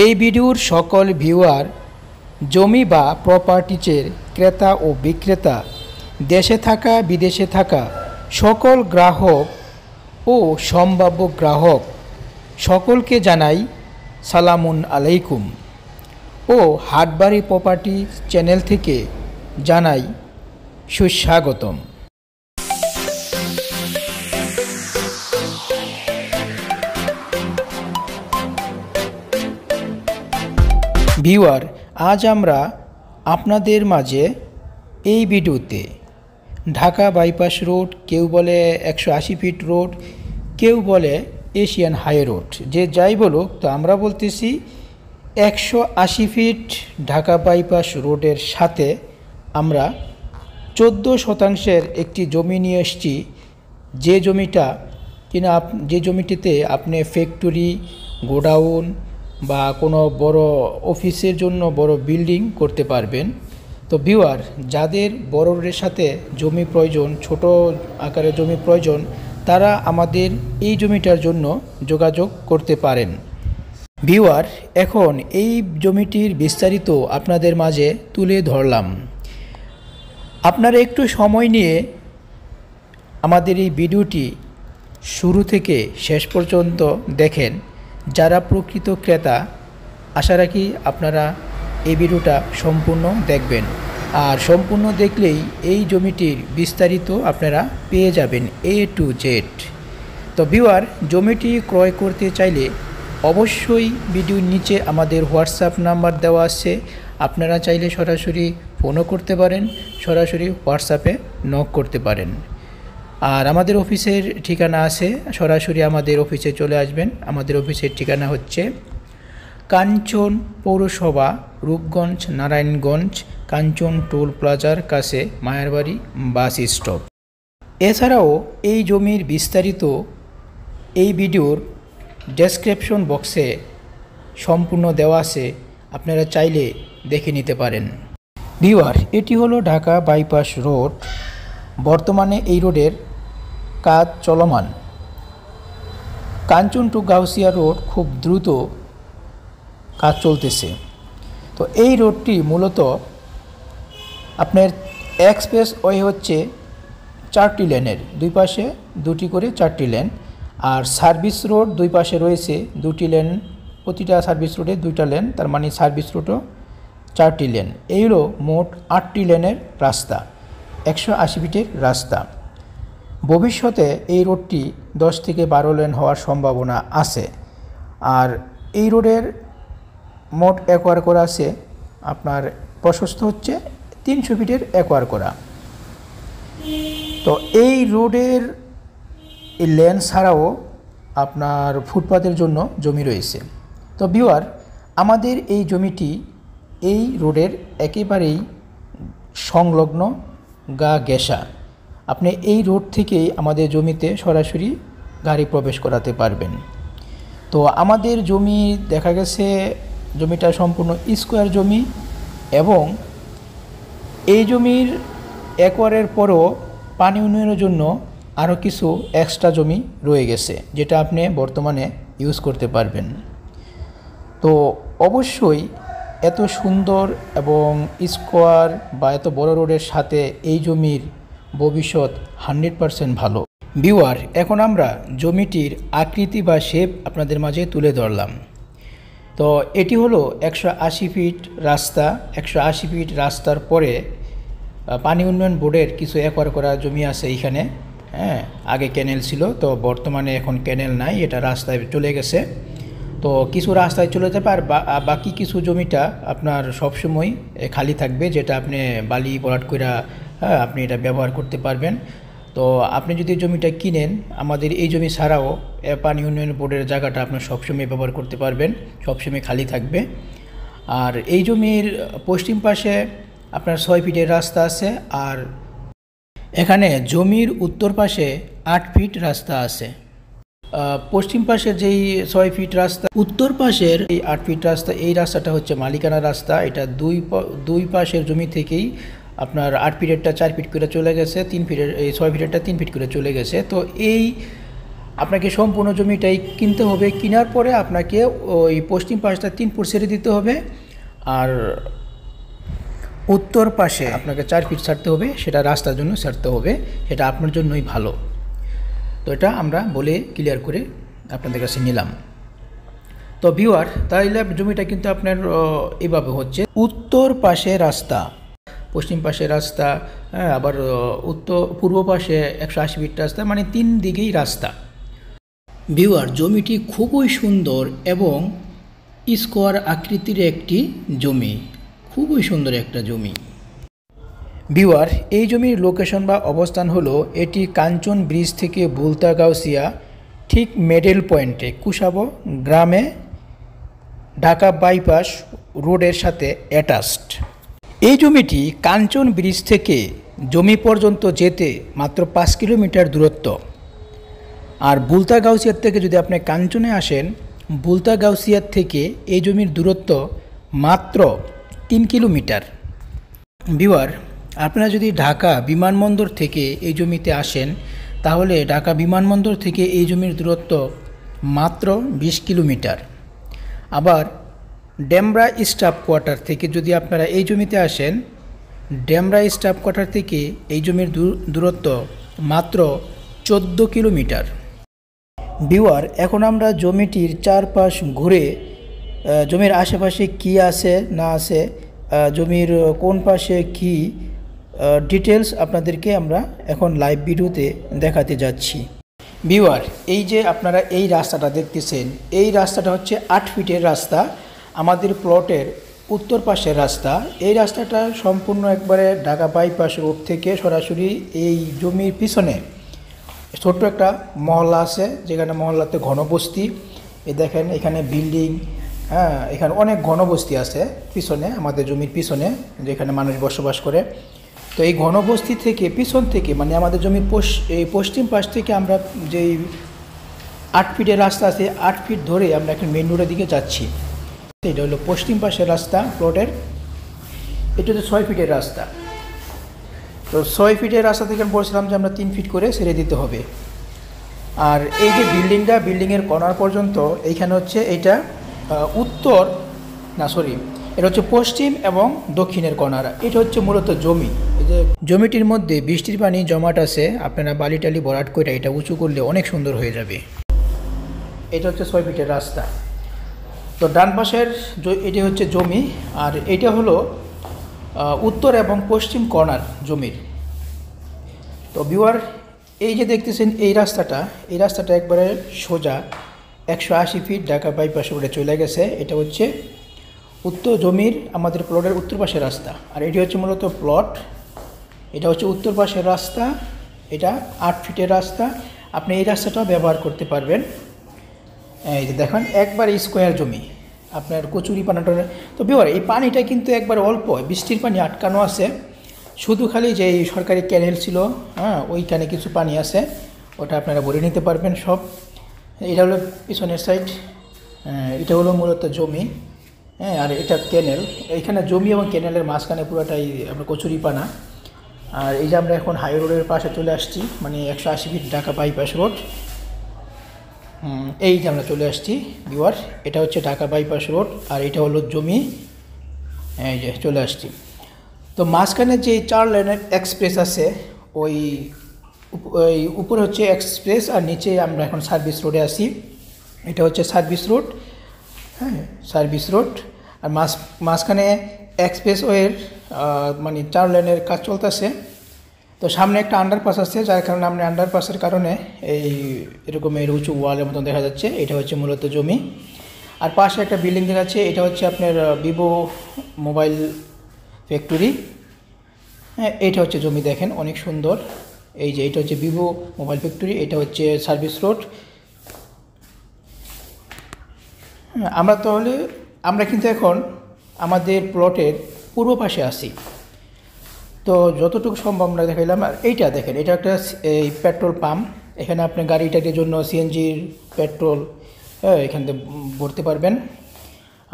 এই ভিডিওর সকল ভিউয়ার জমি বা প্রপার্টিজের ক্রেতা ও বিক্রেতা, দেশে থাকা বিদেশে থাকা সকল গ্রাহক ও সম্ভাব্য গ্রাহক সকলকে জানাই সালামুন আলাইকুম ও হাটবাড়ি প্রপার্টি চ্যানেল থেকে জানাই সুস্বাগতম। ভিউয়ার, আজ আমরা আপনাদের মাঝে এই ভিডিওতে ঢাকা বাইপাস রোড, কেউ বলে 180 ফিট রোড, কেউ বলে এশিয়ান হাই রোড, যে যাই বলুক, তো আমরা বলতেছি 180 ফিট ঢাকা বাইপাস রোডের সাথে আমরা 14 শতাংশের একটি জমি নিয়ে এসেছি। যে জমিটিতে আপনি ফ্যাক্টরি, গোডাউন বা কোনো বড় অফিসের জন্য বড় বিল্ডিং করতে পারবেন। তো ভিউয়ার, যাদের বড় রোডের সাথে জমি প্রয়োজন, ছোট আকারের জমি প্রয়োজন, তারা আমাদের এই জমিটার জন্য যোগাযোগ করতে পারেন। ভিউয়ার, এখন এই জমিটির বিস্তারিত আপনাদের মাঝে তুলে ধরলাম। আপনারা একটু সময় নিয়ে আমাদের এই ভিডিওটি শুরু থেকে শেষ পর্যন্ত দেখেন। যারা প্রকৃত ক্রেতা, আশা রাখি আপনারা এই ভিডিওটা সম্পূর্ণ দেখবেন, আর সম্পূর্ণ দেখলেই এই জমিটির বিস্তারিত আপনারা পেয়ে যাবেন A to Z। তো ভিউয়ার, জমিটি ক্রয় করতে চাইলে অবশ্যই ভিডিওর নিচে আমাদের হোয়াটসঅ্যাপ নাম্বার দেওয়া আছে। আপনারা চাইলে সরাসরি ফোনও করতে পারেন, সরাসরি হোয়াটসঅ্যাপে নক করতে পারেন। আর আমাদের অফিসের ঠিকানা আছে, সরাসরি আমাদের অফিসে চলে আসবেন। আমাদের অফিসের ঠিকানা হচ্ছে কাঞ্চন পৌরসভা, রূপগঞ্জ, নারায়ণগঞ্জ, কাঞ্চন টোল প্লাজার কাছে মায়ারবাড়ি বাস স্টপ। এছাড়াও এই জমির বিস্তারিত এই ভিডিওর ডেসক্রিপশন বক্সে সম্পূর্ণ দেওয়া আছে, আপনারা চাইলে দেখে নিতে পারেন। ভিউয়ার, এটি হলো ঢাকা বাইপাস রোড। বর্তমানে এই রোডের কাজ চলমান। কাঞ্চন টু গাউসিয়া রোড খুব দ্রুত কাজ চলতেছে। তো এই রোডটি মূলত আপনার এক্সপ্রেস ওয়ে হচ্ছে 4টি লেনের, দুই পাশে দুটি করে 4টি লেন, আর সার্ভিস রোড দুই পাশে রয়েছে 2টি লেন, প্রতিটা সার্ভিস রোডে 2টা লেন, তার মানে সার্ভিস রোডও 4টি লেন। এই হলো মোট 8টি লেনের রাস্তা, 180 ফিটের রাস্তা। ভবিষ্যতে এই রোডটি 10 থেকে 12 লেন হওয়ার সম্ভাবনা আছে। আর এই রোডের মোট একোয়ার করা আছে, আপনার প্রশস্ত হচ্ছে 300 ফিটের একোয়ার করা। তো এই রোডের এই লেন ছাড়াও আপনার ফুটপাতের জন্য জমি রয়েছে। তো ভিউয়ার, আমাদের এই জমিটি এই রোডের একেবারেই সংলগ্ন গা ঘেঁষা। আপনি এই রোড থেকেই আমাদের জমিতে সরাসরি গাড়ি প্রবেশ করাতে পারবেন। তো আমাদের জমি দেখা গেছে জমিটা সম্পূর্ণ স্কোয়ার জমি, এবং এই জমির একোয়ারের পরও পানি উন্নয়নের জন্য আরও কিছু এক্সট্রা জমি রয়ে গেছে, যেটা আপনি বর্তমানে ইউজ করতে পারবেন। তো অবশ্যই এত সুন্দর এবং স্কোয়ার বা এত বড় রোডের সাথে এই জমির ভবিষ্যৎ 100% ভালো। ভিউয়ার, এখন আমরা জমিটির আকৃতি বা শেপ আপনাদের মাঝে তুলে ধরলাম। তো এটি হলো 180 ফিট রাস্তা। 180 ফিট রাস্তার পরে পানি উন্নয়ন বোর্ডের কিছু একোয়ার করা জমি আছে এইখানে। হ্যাঁ, আগে ক্যানেল ছিল, তো বর্তমানে এখন ক্যানেল নাই, এটা রাস্তায় চলে গেছে। তো কিছু রাস্তায় চলে যাবে, আর বাকি কিছু জমিটা আপনার সবসময় খালি থাকবে, যেটা আপনি বালি ভরাট করে আপনি এটা ব্যবহার করতে পারবেন। তো আপনি যদি জমিটা কিনেন, আমাদের এই জমি ছাড়াও পানি উন্নয়ন বোর্ডের জায়গাটা আপনার সবসময় ব্যবহার করতে পারবেন, সবসময় খালি থাকবে। আর এই জমির পশ্চিম পাশে আপনার 6 ফিটের রাস্তা আছে, আর এখানে জমির উত্তর পাশে 8 ফিট রাস্তা আছে। পশ্চিম পাশের যেই 6 ফিট রাস্তা, উত্তর পাশের এই 8 ফিট রাস্তা, এই রাস্তাটা হচ্ছে মালিকানা রাস্তা। এটা দুই পাশের জমি থেকেই আপনার 8 ফিটেরটা 4 ফিট করে চলে গেছে, 3 ফিটের এই 6 ফিটেরটা 3 ফিট করে চলে গেছে। তো এই আপনাকে সম্পূর্ণ জমিটাই কিনতে হবে। কেনার পরে আপনাকে ওই পশ্চিম পাশটা 3 ফুট ছেড়ে দিতে হবে, আর উত্তর পাশে আপনাকে 4 ফিট ছাড়তে হবে। সেটা রাস্তার জন্য ছাড়তে হবে, সেটা আপনার জন্যই ভালো। তো এটা আমরা বলে ক্লিয়ার করে আপনাদের কাছে নিলাম। তো ভিউয়ার, তাইলে জমিটা কিন্তু আপনার এভাবে হচ্ছে, উত্তর পাশে রাস্তা, পশ্চিম পাশে রাস্তা, আবার পূর্ব পাশে 180 ফিট রাস্তা, মানে 3 দিকেই রাস্তা। ভিউয়ার, জমিটি খুবই সুন্দর এবং স্কোয়ার আকৃতির একটি জমি, খুবই সুন্দর একটা জমি। ভিউয়ার, এই জমির লোকেশন বা অবস্থান হলো, এটি কাঞ্চন ব্রিজ থেকে বুলতাগাউসিয়া ঠিক মিডল পয়েন্টে কুশাবো গ্রামে ঢাকা বাইপাস রোডের সাথে অ্যাটাচড। এই জমিটি কাঞ্চন ব্রিজ থেকে জমি পর্যন্ত যেতে মাত্র 5 কিলোমিটার দূরত্ব। আর বুলতাগাউসিয়ার থেকে যদি আপনি কাঞ্চনে আসেন, বুলতাগাউসিয়ার থেকে এই জমির দূরত্ব মাত্র 3 কিলোমিটার। ভিউয়ার, আপনারা যদি ঢাকা বিমানবন্দর থেকে এই জমিতে আসেন, তাহলে ঢাকা বিমানবন্দর থেকে এই জমির দূরত্ব মাত্র 20 কিলোমিটার। আবার ডেমরা স্টাফ কোয়ার্টার থেকে যদি আপনারা এই জমিতে আসেন, ডেমরা স্টাফ কোয়ার্টার থেকে এই জমির দূরত্ব মাত্র 14 কিলোমিটার। ভিউয়ার, এখন আমরা জমিটির চারপাশ ঘুরে জমির আশেপাশে কি আছে না আছে, জমির কোন পাশে কি ডিটেলস আপনাদেরকে আমরা এখন লাইভ ভিডিওতে দেখাতে যাচ্ছি। ভিউয়ার, এই যে আপনারা এই রাস্তাটা দেখতেছেন, এই রাস্তাটা হচ্ছে 8 ফিটের রাস্তা, আমাদের প্লটের উত্তর পাশের রাস্তা। এই রাস্তাটা সম্পূর্ণ একবারে ঢাকা বাইপাস রোড থেকে সরাসরি এই জমির পিছনে ছোট্ট একটা মহল্লা আছে, যেখানে মহল্লাতে ঘনবস্তি। এই দেখেন এখানে বিল্ডিং, এখানে অনেক ঘনবস্তি আছে পিছনে, আমাদের জমির পিছনে যেখানে মানুষ বসবাস করে। তো এই ঘনবস্তি থেকে পিছন থেকে, মানে আমাদের জমির এই পশ্চিম পাশ থেকে আমরা যেই 8 ফিটের রাস্তা আছে, 8 ফিট ধরে আমরা এখন মেন রোডের দিকে যাচ্ছি। এটা হলো পশ্চিম পাশের রাস্তা প্লটের। এটা হচ্ছে 6 ফিটের রাস্তা। তো 6 ফিটের রাস্তা থেকে আমি বলছিলাম যে আমরা 3 ফিট করে ছেড়ে দিতে হবে। আর এই যে বিল্ডিংটা, বিল্ডিংয়ের কর্নার পর্যন্ত এইখানে হচ্ছে এইটা এটা হচ্ছে পশ্চিম এবং দক্ষিণের কর্নার। এটা হচ্ছে মূলত জমি। এই যে জমিটির মধ্যে বৃষ্টির পানি জমাট আছে, আপনারা বালি টালি ভরাট করে এটা উঁচু করলে অনেক সুন্দর হয়ে যাবে। এটা হচ্ছে 6 ফিটের রাস্তা। তো ডান পাশের এটি হচ্ছে জমি, আর এটা হলো উত্তর এবং পশ্চিম কর্নার জমির। তো ভিউয়ার, এই যে দেখতেছেন এই রাস্তাটা একবারে সোজা 180 ফিট ঢাকা বাইপাস রোডে চলে গেছে। এটা হচ্ছে উত্তর জমির আমাদের প্লটের উত্তর পাশের রাস্তা। আর এটি হচ্ছে মূলত প্লট, এটা হচ্ছে উত্তর পাশের রাস্তা, এটা 8 ফিটের রাস্তা। আপনি এই রাস্তাটাও ব্যবহার করতে পারবেন। এই যে দেখেন একবার স্কোয়ার জমি, আপনার কচুরি পানাটা। তো ভিউয়ার, এই পানিটা কিন্তু একবার অল্প, বৃষ্টির পানি আটকানো আছে, শুধু খালি যে সরকারি ক্যানেল ছিল, ওইখানে কিছু পানি আছে, ওটা আপনারা ভরে নিতে পারবেন সব। এটা হলো পিছনের সাইড, এটা হলো মূলত জমি, আর এটা ক্যানেল। এইখানে জমি এবং ক্যানেলের মাঝখানে পুরোটাই আপনার কচুরি পানা। আর এই যে আমরা এখন হাই রোডের পাশে চলে আসছি, মানে 180 ফিট ঢাকা বাইপাস রোড। এই যে আমরা চলে আসছি ভিউয়ার, এটা হচ্ছে ঢাকা বাইপাস রোড, আর এটা হলো জমি। এই যে চলে আসছি। তো মাঝখানে যে 4 লেনের এক্সপ্রেস আছে, ওই উপরে হচ্ছে এক্সপ্রেস, আর নিচে আমরা এখন সার্ভিস রোডে আছি। এটা হচ্ছে সার্ভিস রোড, সার্ভিস রোড। আর মাঝখানে এক্সপ্রেস ওয়ের মানে 4 লেনের কাজ চলতেছে। তো সামনে একটা আন্ডারপাস আছে, যার কারণে আমরা আন্ডারপাসের কারণে এরকমের উঁচু ওয়ালের মতন দেখা যাচ্ছে। এটা হচ্ছে মূলত জমি। আর পাশে একটা বিল্ডিং দেখাচ্ছে, এটা হচ্ছে আপনার ভিভো মোবাইল ফ্যাক্টরি। এটা হচ্ছে জমি, দেখেন অনেক সুন্দর। এই যে এটা হচ্ছে ভিভো মোবাইল ফ্যাক্টরি, এটা হচ্ছে সার্ভিস রোড। আমরা কিন্তু এখন আমাদের প্লটের পূর্ব পাশে আছি। তো যতটুকু সম্ভব আমরা দেখাইলাম। আর এইটা দেখেন, এটা একটা এই পেট্রোল পাম্প। এখানে আপনি গাড়িটার জন্য সিএনজির পেট্রোল এখান থেকে ভরতে পারবেন।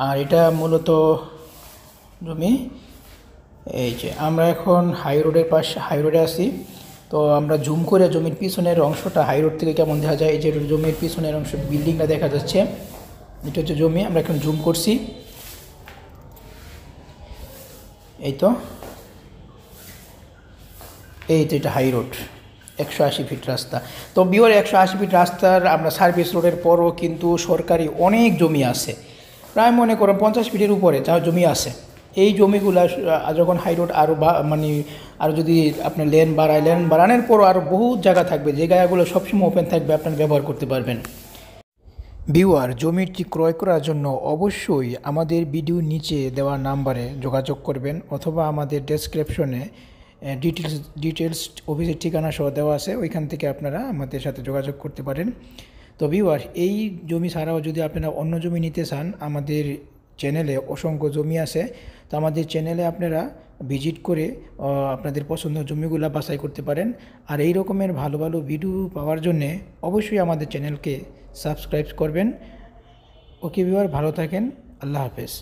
আর এটা মূলত জমি। এই যে আমরা এখন হাই রোডে আছি। তো তো আমরা জুম করে জমির পিছনের অংশটা হাই রোড থেকে কেমন দেখা যায়, এই যে জমির পিছনের অংশ বিল্ডিংটা দেখা যাচ্ছে, এটা হচ্ছে জমি। আমরা এখন জুম করছি, এই তো এটা হাই রোড, 180 ফিট রাস্তা। তো বিওর 180 ফিট রাস্তার আমরা সার্ভিস রোডের পরও কিন্তু সরকারি অনেক জমি আছে, প্রায় মনে করুন 50 ফিটের উপরে যা জমি আছে। এই জমিগুলা যখন হাই রোড আরও মানে আরও যদি আপনার লেন বাড়ানোর পরও আরও বহু জায়গা থাকবে, যে জায়গাগুলো সবসময় ওপেন থাকবে, আপনার ব্যবহার করতে পারবেন। ভিউয়ার, জমিটি ক্রয় করার জন্য অবশ্যই আমাদের ভিডিওর নিচে দেওয়া নাম্বারে যোগাযোগ করবেন, অথবা আমাদের ডেসক্রিপশনে ডিটেলস অফিসের ঠিকানা সহ দেওয়া আছে, ওইখান থেকে আপনারা আমাদের সাথে যোগাযোগ করতে পারেন। তো ভিউয়ার, এই জমি ছাড়াও যদি আপনারা অন্য জমি নিতে চান, আমাদের চ্যানেলে অসংখ্য জমি আছে। তো আমাদের চ্যানেলে আপনারা ভিজিট করে আপনাদের পছন্দের জমিগুলো বাছাই করতে পারেন। আর এই রকমের ভালো ভালো ভিডিও পাওয়ার জন্যে অবশ্যই আমাদের চ্যানেলকে সাবস্ক্রাইব করবেন। ওকে ভিউয়ার, ভালো থাকেন, আল্লাহ হাফেজ।